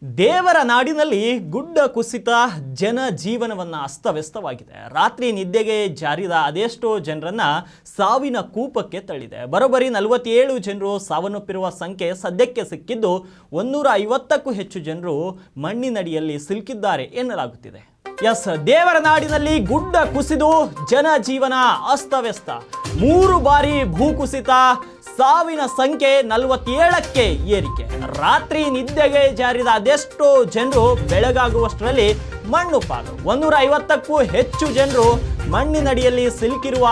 ದೇವರ ನಾಡಿನಲ್ಲಿ ಗುಡ್ಡ ಕುಸಿತ ಜನ ಜೀವನವನ್ನು ಅಸ್ತವ್ಯಸ್ತವಾಗಿದೆ. ರಾತ್ರಿ ನಿದ್ದೆಗೆ ಜಾರಿದ ಅದೆಷ್ಟೋ ಜನರನ್ನ ಸಾವಿನ ಕೂಪಕ್ಕೆ ತಳ್ಳಿದೆ. ಬರೋಬ್ಬರಿ 47 ಜನರು ಸಾವನ್ನಪ್ಪಿರುವ ಸಂಖ್ಯೆ ಸದ್ಯಕ್ಕೆ ಸಿಕ್ಕಿದ್ದು 150ಕ್ಕೂ ಹೆಚ್ಚು ಜನರು ಮಣ್ಣಿನಡಿಯಲ್ಲಿ ಸಿಲುಕಿದ್ದಾರೆ ಎನ್ನಲಾಗುತ್ತಿದೆ. ದೇವರ ನಾಡಿನಲ್ಲಿ ಗುಡ್ಡ ಕುಸಿದು ಜನ ಜೀವನ ಅಸ್ತವ್ಯಸ್ತ. 3 ಬಾರಿ ಭೂಕುಸಿತ, ಸಾವಿನ ಸಂಖ್ಯೆ 47ಕ್ಕೆ ಏರಿಕೆ. ರಾತ್ರಿ ನಿದ್ದೆಗೆ ಜಾರಿದ ಅದೆಷ್ಟೋ ಜನರು ಬೆಳಗಾಗುವಷ್ಟರಲ್ಲಿ ಮಣ್ಣು ಪಾಲು. 150ಕ್ಕೂ ಹೆಚ್ಚು ಜನರು ಮಣ್ಣಿನಡಿಯಲ್ಲಿ ಸಿಲುಕಿರುವ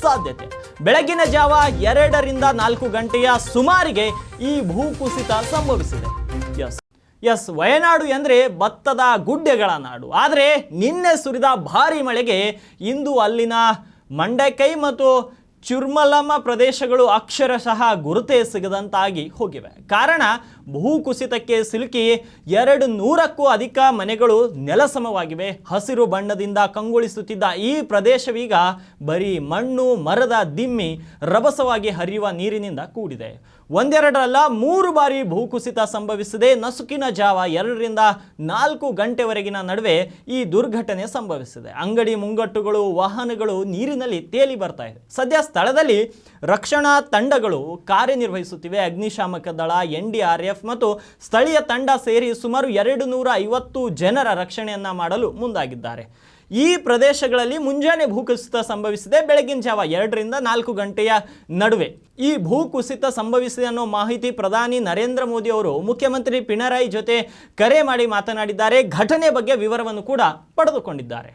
ಸಾಧ್ಯತೆ. ಬೆಳಗಿನ ಜಾವ 2 ರಿಂದ 4 ಗಂಟೆಯ ಸುಮಾರಿಗೆ ಈ ಭೂಕುಸಿತ ಸಂಭವಿಸಿದೆ. ವಯನಾಡು ಎಂದರೆ ಭತ್ತದ ಗುಡ್ಡೆಗಳ ನಾಡು. ಆದರೆ ನಿನ್ನೆ ಸುರಿದ ಭಾರಿ ಮಳೆಗೆ ಇಂದು ಅಲ್ಲಿನ ಮಂಡಕೈ ಮತ್ತು ಚುರ್ಮಲಮ್ಮ ಪ್ರದೇಶಗಳು ಅಕ್ಷರಶಃ ಗುರುತೇ ಸಿಗದಂತಾಗಿ ಹೋಗಿವೆ. ಕಾರಣ ಭೂಕುಸಿತಕ್ಕೆ ಸಿಲುಕಿ 200ಕ್ಕೂ ಅಧಿಕ ಮನೆಗಳು ನೆಲಸಮವಾಗಿವೆ. ಹಸಿರು ಬಣ್ಣದಿಂದ ಕಂಗೊಳಿಸುತ್ತಿದ್ದ ಈ ಪ್ರದೇಶವೀಗ ಬರೀ ಮಣ್ಣು, ಮರದ ದಿಮ್ಮಿ, ರಭಸವಾಗಿ ಹರಿಯುವ ನೀರಿನಿಂದ ಕೂಡಿದೆ. ಒಂದೆರಡರಲ್ಲ 3 ಬಾರಿ ಭೂಕುಸಿತ ಸಂಭವಿಸಿದೆ. ನಸುಕಿನ ಜಾವ 2 ರಿಂದ 4 ಗಂಟೆವರೆಗಿನ ನಡುವೆ ಈ ದುರ್ಘಟನೆ ಸಂಭವಿಸಿದೆ. ಅಂಗಡಿ ಮುಂಗಟ್ಟುಗಳು, ವಾಹನಗಳು ನೀರಿನಲ್ಲಿ ತೇಲಿ ಬರ್ತಾ ಇದೆ. ಸದ್ಯ ಸ್ಥಳದಲ್ಲಿ ರಕ್ಷಣಾ ತಂಡಗಳು ಕಾರ್ಯನಿರ್ವಹಿಸುತ್ತಿವೆ. ಅಗ್ನಿಶಾಮಕ ದಳ, NDRF ಮತ್ತು ಸ್ಥಳೀಯ ತಂಡ ಸೇರಿ ಸುಮಾರು 250 ಜನರ ರಕ್ಷಣೆಯನ್ನ ಮಾಡಲು ಮುಂದಾಗಿದ್ದಾರೆ. ಈ ಪ್ರದೇಶಗಳಲ್ಲಿ ಮುಂಜಾನೆ ಭೂಕುಸಿತ ಸಂಭವಿಸಿದೆ. ಬೆಳಗಿನ ಜಾವ 2 ರಿಂದ 4 ಗಂಟೆಯ ನಡುವೆ ಈ ಭೂಕುಸಿತ ಸಂಭವಿಸಿದೆ ಅನ್ನೋ ಮಾಹಿತಿ ಪ್ರಧಾನಿ ನರೇಂದ್ರ ಮೋದಿ ಅವರು ಮುಖ್ಯಮಂತ್ರಿ ಪಿಣರಾಯಿ ಜೊತೆ ಕರೆ ಮಾಡಿ ಮಾತನಾಡಿದ್ದಾರೆ. ಘಟನೆ ಬಗ್ಗೆ ವಿವರವನ್ನು ಕೂಡ ಪಡೆದುಕೊಂಡಿದ್ದಾರೆ.